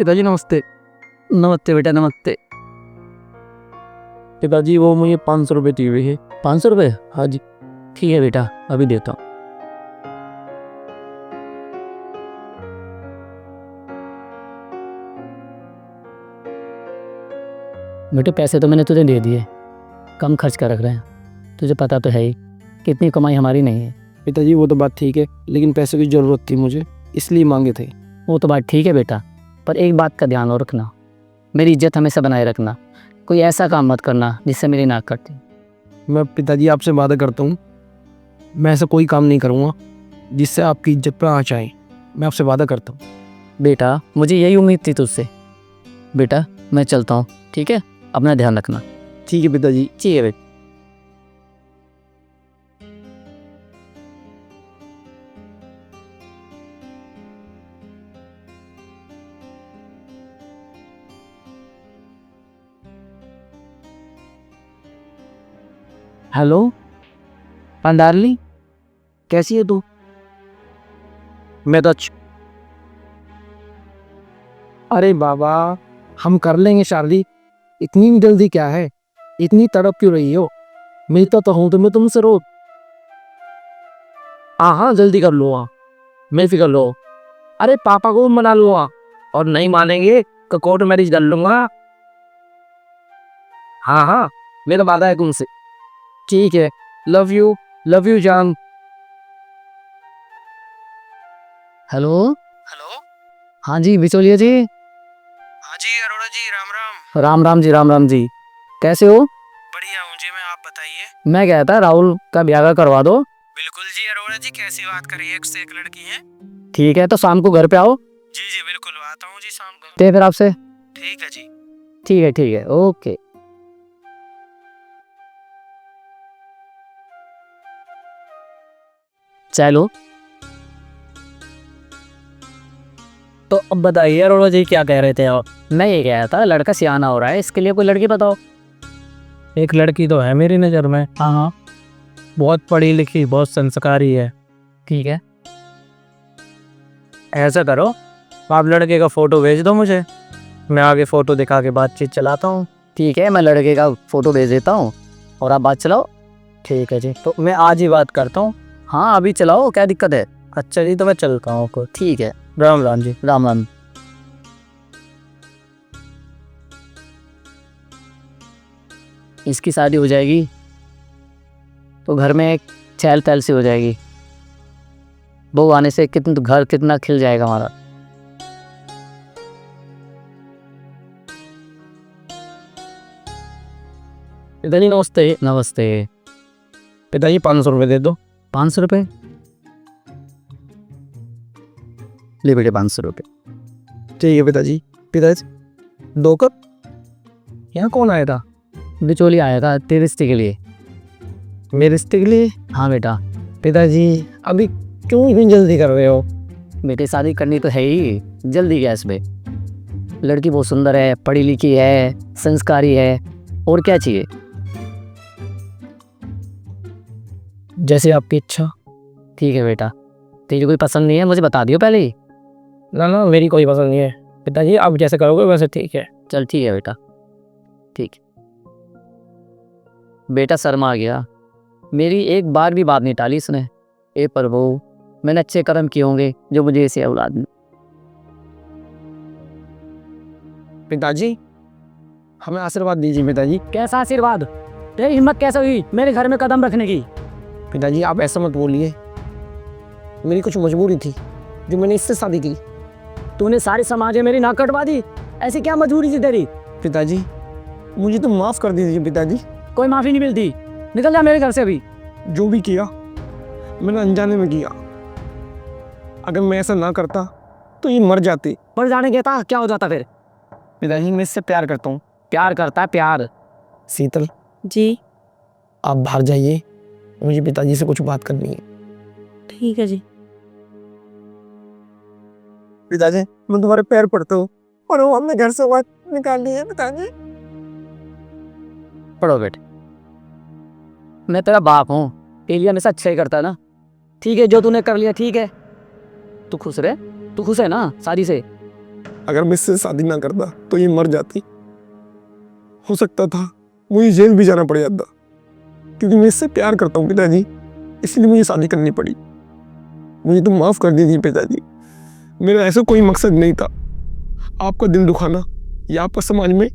पिताजी नमस्ते। नमस्ते बेटा नमस्ते। पिताजी वो मुझे 500 रुपये चाहिए हुए है। 500 रुपये? हाँ जी। ठीक है बेटा, अभी देता हूँ। बेटे पैसे तो मैंने तुझे दे दिए, कम खर्च कर रख रहे हैं। तुझे पता तो है ही कितनी कमाई हमारी नहीं है। पिताजी वो तो बात ठीक है, लेकिन पैसे की ज़रूरत थी मुझे, इसलिए मांगे थे। वो तो बात ठीक है बेटा, पर एक बात का ध्यान और रखना, मेरी इज्जत हमेशा बनाए रखना। कोई ऐसा काम मत करना जिससे मेरी नाक कटती। मैं पिताजी आपसे वादा करता हूँ, मैं ऐसा कोई काम नहीं करूँगा जिससे आपकी इज्जत पर आँच आए। मैं आपसे वादा करता हूँ। बेटा मुझे यही उम्मीद थी तुझसे। बेटा मैं चलता हूँ, ठीक है? अपना ध्यान रखना। ठीक है पिताजी। ठीक है बेटा। हेलो पंडारली, कैसी है तू? मैं तो अरे बाबा, हम कर लेंगे शादी, इतनी जल्दी क्या है? इतनी तड़प क्यों रही हो? मिलता तो हूँ तुम्हें तुमसे रोज। हाँ जल्दी कर लो, मैं फिक्र लो। अरे पापा को मना लो, और नहीं मानेंगे तो कोर्ट मैरिज कर लूंगा। हाँ मेरा वादा है तुमसे। ठीक है, लव यू जान। हेलो। हेलो। हाँ जी बिचौलिया जी। हाँ जी अरोड़ा जी, राम राम। राम राम जी, राम राम जी। कैसे हो? बढ़िया हूँ जी, मैं आप बताइए। मैं कहता राहुल का ब्याह करवा दो। बिल्कुल जी अरोड़ा जी, कैसी बात करिए, एक से एक लड़की है। ठीक है तो शाम को घर पे आओ। जी जी बिल्कुल, आता हूँ जी शाम को। ते फिर आपसे। ठीक है जी। ठीक है ओके। चलो तो अब बताइए अरोड़ा जी, क्या कह रहे थे आप? मैं ये कह रहा था लड़का सियाना हो रहा है, इसके लिए कोई लड़की बताओ। एक लड़की तो है मेरी नज़र में। हाँ बहुत पढ़ी लिखी, बहुत संस्कारी है। ठीक है। ऐसा करो, आप लड़के का फोटो भेज दो मुझे, मैं आगे फोटो दिखा के बातचीत चलाता हूँ। ठीक है मैं लड़के का फोटो भेज देता हूँ और आप बात चलाओ। ठीक है जी, तो मैं आज ही बात करता हूँ। हाँ अभी चलाओ, क्या दिक्कत है? अच्छा जी, तो मैं चलता हूँ। ठीक है। राम राम जी। राम राम। इसकी शादी हो जाएगी तो घर में एक चहल पहल सी हो जाएगी। बहू आने से घर कितना खिल जाएगा हमारा। पिताजी नमस्ते। नमस्ते। पिताजी 500 रुपये दे दो। 500 रुपये? ले बेटे 500 रुपये। ठीक है पिताजी। पिताजी 2 कप। यहाँ कौन आया था? बिचौली आया था तेरे रिश्ते के लिए। मेरे रिश्ते के लिए? हाँ बेटा। पिताजी अभी क्यों इतनी जल्दी कर रहे हो? बेटे शादी करनी तो है ही, जल्दी क्या इसमें? लड़की बहुत सुंदर है, पढ़ी लिखी है, संस्कारी है, और क्या चाहिए? जैसे आपकी इच्छा। ठीक है बेटा, तेरी कोई पसंद नहीं है मुझे बता दियो पहले ही। ना मेरी कोई पसंद नहीं है। पिताजी आप जैसे करोगे वैसे ठीक है। चल ठीक है बेटा, ठीक है। बेटा शर्मा गया, मेरी एक बार भी बात नहीं टाली इसने। ए प्रभु, मैंने अच्छे कर्म किए होंगे जो मुझे ऐसे औलाद में। पिताजी हमें आशीर्वाद दीजिए। पिताजी। कैसा आशीर्वाद? तेरी हिम्मत कैसे हुई मेरे घर में कदम रखने की? पिताजी आप ऐसा मत बोलिए, मेरी कुछ मजबूरी थी जो मैंने इससे शादी की। तूने सारे समाज में मेरी नाक कटवा दी, ऐसी क्या मजबूरी थी तेरी? पिताजी मुझे तो माफ़ कर दीजिए। पिताजी कोई माफी नहीं मिलती, निकल जा मेरे घर से अभी। जो भी किया मैंने अनजाने में किया, अगर मैं ऐसा ना करता तो ये मर जाती। मर जाने कहता क्या हो जाता फिर? पिताजी मैं इससे प्यार करता हूँ। प्यार करता है? प्यार? शीतल जी आप बाहर जाइए, मुझे पिताजी से कुछ बात करनी है। ठीक है जी। पिताजी मैं तुम्हारे पैर पड़ता हूँ, और वो हमने घर से बात निकाल ली है। पिताजी पढ़ो बेटे, मैं तेरा बाप हूँ, तेरे लिए हमेशा अच्छा ही करता है ना। ठीक है जो तूने कर लिया ठीक है, तू खुश रहे, तू खुश है ना शादी से? अगर मैं इससे शादी ना करता तो ये मर जाती। हो सकता था मुझे जेल भी जाना पड़ जाता, क्योंकि मैं इससे प्यार करता हूँ पिताजी, इसलिए मुझे शादी करनी पड़ी। मुझे तो माफ़ कर दीजिए पिताजी, मेरा ऐसा कोई मकसद नहीं था आपका दिल दुखाना या आपका समाज में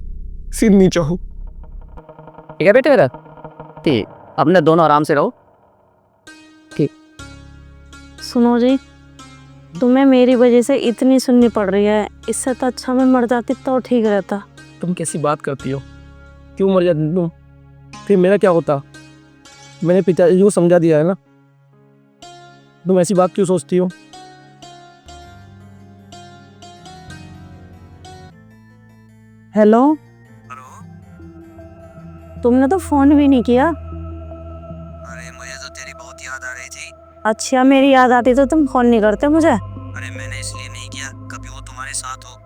सिर नीचा हो। ठीक है बेटे मेरा, ठीक, अपने दोनों आराम से रहो। सुनो जी, तुम्हें मेरी वजह से इतनी सुननी पड़ रही है, इससे तो अच्छा मैं मर जाती तो ठीक रहता। तुम कैसी बात करती हो? क्यों मर जाती तुम? फिर मेरा क्या होता? मैंने पिताजी को समझा दिया है ना। तुम ऐसी बात क्यों सोचती हो? Hello, hello. तुमने तो फोन भी नहीं किया। अरे मुझे तो तेरी बहुत याद आ रही थी। अच्छा, मेरी याद आती तो तुम फोन नहीं करते मुझे। अरे मैंने इसलिए नहीं किया, कभी वो तुम्हारे साथ हो।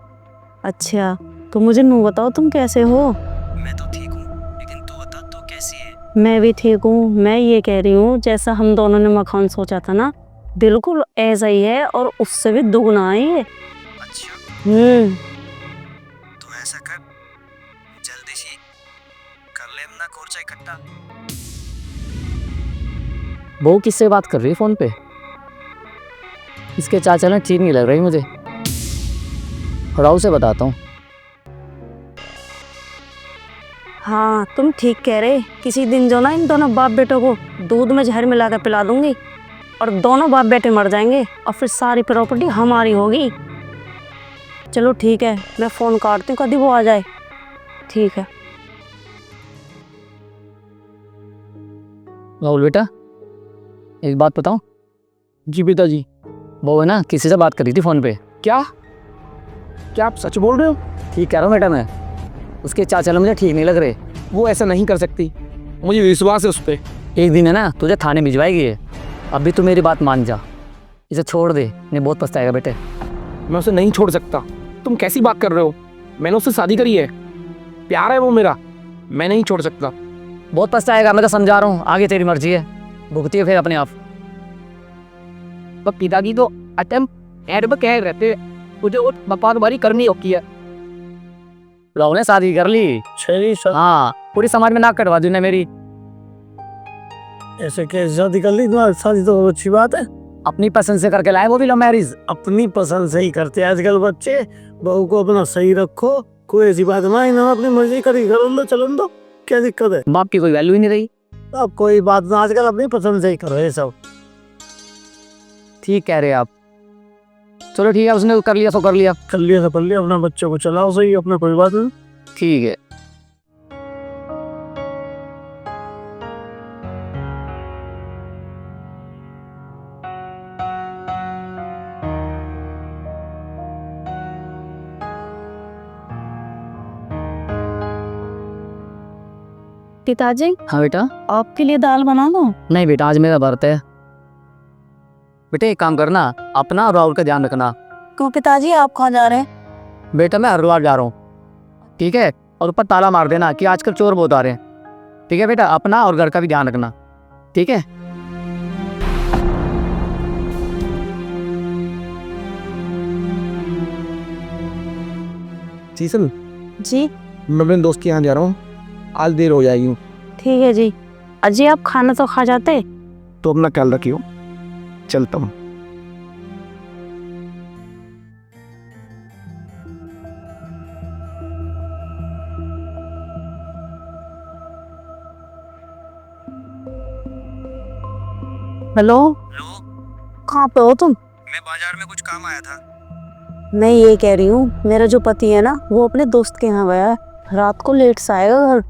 अच्छा, तो मुझे नू बताओ तुम कैसे हो? मैं तो ठीक हूँ, लेकिन तू बता तू कैसी है? मैं भी ठीक हूँ। मैं ये कह रही हूँ, जैसा हम दोनों ने मकान सोचा था ना, बिल्कुल ऐसा ही है और उससे भी दुगना है ये। अच्छा, तो ऐसा कर, जल्दी से कर ले अपना खर्चा इकट्ठा। बहू किससे बात कर रही है फ़ोन पे? इसके चाचा ने ठीक नहीं लग रही मुझे। राहुल से बताता हूँ। हाँ, तुम ठीक कह रहे। किसी दिन जो ना इन दोनों बाप बेटों को दूध में जहर मिला कर पिला दूंगी और दोनों बाप बेटे मर जाएंगे और फिर सारी प्रॉपर्टी हमारी होगी। चलो ठीक है, मैं फ़ोन काटती हूँ, कभी वो आ जाए। ठीक है। राहुल बेटा, एक बात बताऊँ? जी पिताजी। वो है ना, किसी से बात कर रही थी फ़ोन पे। क्या? क्या आप सच बोल रहे हो? ठीक कह रहा हूँ बेटा मैं। उसके चाचा ने मुझे ठीक नहीं लग रहे। वो ऐसा नहीं कर सकती, मुझे विश्वास है उस पर। एक दिन है ना, तुझे थाने भिजवाएगी ये। अभी तू मेरी बात मान जा, इसे छोड़ दे, नहीं बहुत पछताएगा बेटे। मैं उसे नहीं छोड़ सकता। तुम कैसी बात कर रहे हो? मैंने उससे शादी करी है, प्यार है वो मेरा, मैं नहीं छोड़ सकता। बहुत पछताएगा, मैं तो समझा रहा हूँ। आगे तेरी मर्जी है, भुगती है फिर अपने आप। पर पिताजी तो अटेम्प्ट एड में कह रहते, मुझे वो मकानबारी करनी होती है। राहुल ने शादी कर ली। हाँ, पूरी समाज में नाक कटवा दी ने मेरी। ऐसे कैसे शादी कर ली? तुम्हारी शादी तो अच्छी बात है। अपनी पसंद से करके लाए, वो भी लव मैरिज। अपनी पसंद से ही करते हैं आजकल बच्चे। बहू को अपना सही रखो, कोई ऐसी बात ना, इन्होंने अपनी मर्जी करी, कर लो, चलन दो, क्या दिक्कत है? बाप की कोई वैल्यू ही नहीं रही। अब कोई बात ना, आजकल अपनी पसंद से ही करो ये सब। ठीक कह रहे आप। चलो ठीक है, उसने कर लिया तो कर लिया। कर लिया तो कर लिया, अपना बच्चों को चलाओ सही, अपना कोई बात नहीं। ठीक है। पिताजी, हाँ बेटा। आपके लिए दाल बना दो? नहीं बेटा, आज मेरा व्रत है। बेटे एक काम करना, अपना और राहुल का ध्यान रखना। क्यों पिताजी, आप कहाँ जा रहे हैं? बेटा मैं हरिद्वार जा रहा हूँ, ठीक है? और ऊपर ताला मार देना कि आजकल चोर बहुत आ रहे हैं। ठीक है बेटा, अपना और घर का भी ध्यान रखना, ठीक है? शीतल, जी मैं अपने दोस्त के यहाँ जा रहा हूँ, आज देर हो जाएगी। ठीक है जी। अजी आप खाना तो खा जाते। तो अपना ख्याल रखियो, चलता हूँ। हेलो, हेलो, कहाँ पे हो तुम? मैं बाजार में कुछ काम आया था। मैं ये कह रही हूँ, मेरा जो पति है ना, वो अपने दोस्त के यहाँ गया है, रात को लेट से आएगा घर।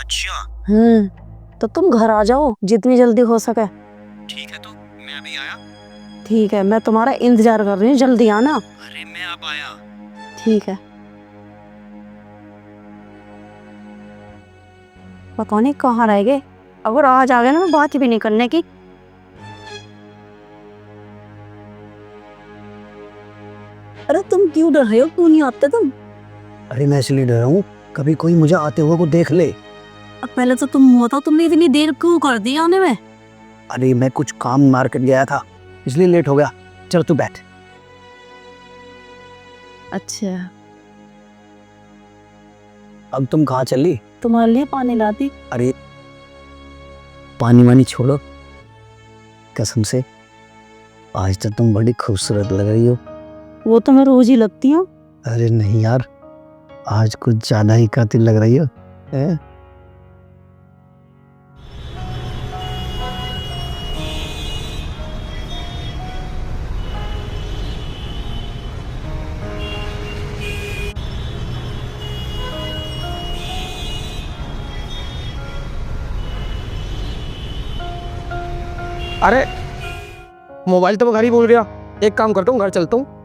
अच्छा, तो तुम घर आ जाओ जितनी जल्दी हो सके। ठीक है, तो मैं अभी आया। ठीक है, मैं तुम्हारा इंतजार कर रही हूँ, जल्दी आना। अरे मैं अब आया। ठीक है। पता नहीं कहाँ रह गए, अगर आज आ गए ना, मैं बात भी नहीं करने की। अरे तुम क्यों डर रहे हो? क्यों नहीं आते तुम? अरे मैं इसलिए डर रहा हूँ, कभी कोई मुझे आते हुए को देख ले। अब पहले तो तुम हुआ था, तुमने इतनी देर क्यों कर दी आने में? अरे मैं कुछ काम मार्केट गया था, इसलिए लेट हो गया। चल तू बैठ। अच्छा, अब तुम कहाँ चली? तुम्हारे लिए पानी लाती। अरे पानी वानी छोड़ो, कसम से आज तो तुम बड़ी खूबसूरत लग रही हो। वो तो मैं रोज ही लगती हूँ। अरे नहीं यार, आज कुछ ज्यादा ही कातिल लग रही हो। हैं? अरे मोबाइल तो मैं घर ही बोल गया। एक काम करता हूँ, घर चलता हूँ।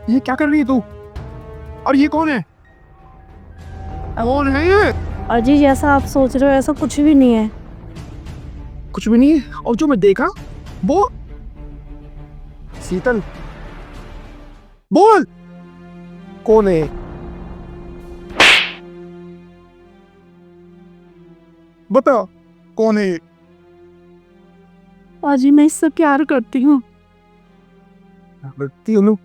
ये क्या कर रही है तू? और ये कौन है? कौन है ये? अजी जैसा आप सोच रहे हो ऐसा कुछ भी नहीं है। कुछ भी नहीं है। और जो मैं देखा वो शीतल, बोल कौन है? बता कौन है ये? अजी मैं इससे प्यार करती हूँ। करती हो?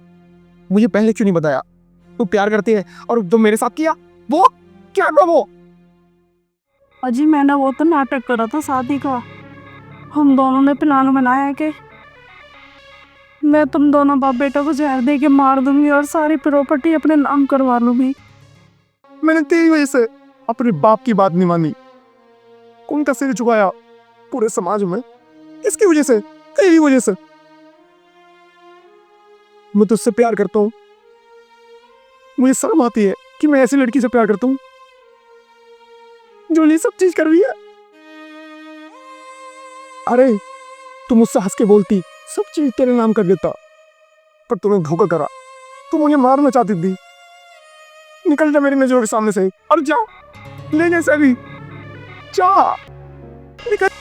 मुझे पहले क्यों नहीं बताया? तू प्यार करती है और जो मेरे साथ किया वो क्या था वो? अजी मैंने वो तो नाटक करा था शादी का। हम दोनों ने प्लान बनाया कि मैं तुम दोनों बाप बेटा को जहर दे के मार दूंगी और सारी प्रॉपर्टी अपने नाम करवा लूंगी। मैंने तेरी वजह से अपने बाप की बात नहीं मानी, उनका सिर झुकाया पूरे समाज में। इसकी वजह से, तेरी वजह से मैं तुझसे प्यार करता हूँ। मुझे शर्म आती है कि मैं ऐसी लड़की से प्यार करता हूँ जो ये सब चीज कर रही है। अरे तू मुझसे हंस के बोलती, सब चीज तेरे नाम कर देता, पर तूने धोखा करा। तू मुझे मारना चाहती थी। निकल जा मेरी नजरों के सामने से और जा, ले जा सभी, जा निकल।